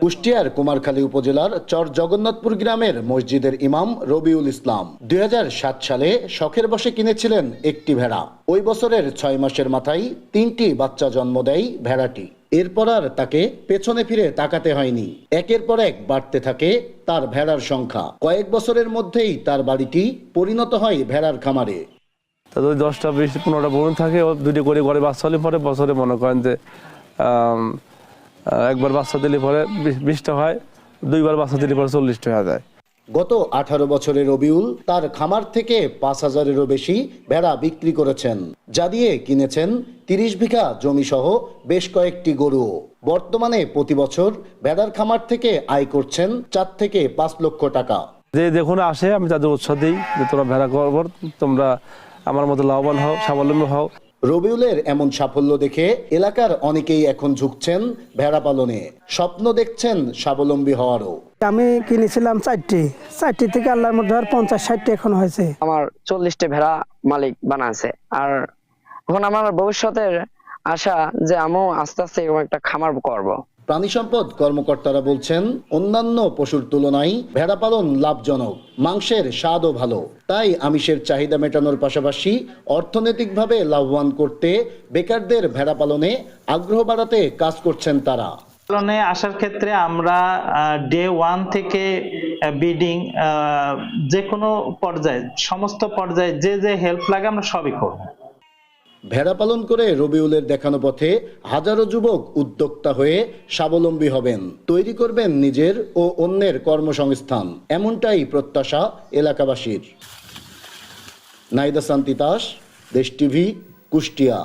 কুষ্টিয়ার কুমারখালী উপজেলার চর জগন্নাথপুর গ্রামের মসজিদের ইমাম রবিউল ইসলাম ২০০৭ সালে শখের বশে কিনেছিলেন একটি ভেড়া। ওই বছরের ৬ মাসের মাথায় ৩টি বাচ্চা জন্ম দেয় ভেড়াটি। এরপর আর তাকে পেছনে ফিরে তাকাতে হয়নি। একের পর এক বাড়তে থাকে তার ভেড়ার সংখ্যা। কয়েক বছরের মধ্যেই তার বাড়িটি পরিণত হয় ভেড়ার খামারে। তাদের 10টা 20 15টা বোন থাকে, দুটি করে ঘরে বাচ্চা হলে পরে বছরে মনে করেন যে একবার বাচ্চা দিলে পরে 20টা হয়, দুইবার বাচ্চা দিলে পরে 40টা হয়ে যায়। গত 18 বছরের রবিউল তার খামার থেকে 5,000-এরও বেশি ভেড়া বিক্রি করেছেন, যা দিয়ে কিনেছেন 30 বিঘা জমি সহ বেশ কয়েকটি গরু। বর্তমানে প্রতি বছর ভেড়ার খামার থেকে আয় করছেন 4 থেকে 5 লক্ষ টাকা। যে দেখুন আসে, আমি তাদের উৎসাহ দিই যে তোমরা ভেড়া করবো, তোমরা আমার মতো লাভবান হও, স্বাবলম্বী হও। রবিউলের এমন সাফল্য দেখে এলাকার অনেকেই এখন ঝুঁকছেন ভেড়া পালনে, স্বপ্ন দেখছেন স্বাবলম্বী হওয়ারও। আমি কিনেছিলাম 4টি থেকে আল্লাহর মধ্যে 50-60টি এখন হয়েছে। আমার 40টা ভেড়া মালিক বানাছে। আর এখন আমার ভবিষ্যতের আশা যে আমিও আস্তে আস্তে এরকম একটা খামার করব। প্রাণী সম্পদ কর্মকর্তারা বলছেন অন্যান্য পশুর তুলনায় ভেড়া পালন লাভজনক, মাংসের স্বাদও ভালো। তাই আমিষের চাহিদা মেটানোর পাশাপাশি অর্থনৈতিকভাবে লাভবান করতে বেকারদের ভেড়া পালনে আগ্রহ বাড়াতে কাজ করছেন তারা। পালনে আসার ক্ষেত্রে আমরা ডে 1 থেকে ব্রিডিং যে কোনো পর্যায়ে, সমস্ত পর্যায়ে যে হেল্প লাগে আমরা সবই করব। ভেড়া পালন করে রবিউলের দেখানো পথে হাজারো যুবক উদ্যোক্তা হয়ে স্বাবলম্বী হবেন, তৈরি করবেন নিজের ও অন্যের কর্মসংস্থান, এমনটাই প্রত্যাশা এলাকাবাসীর। নাইদা সান্তিতাস, দেশ টিভি, কুষ্টিয়া।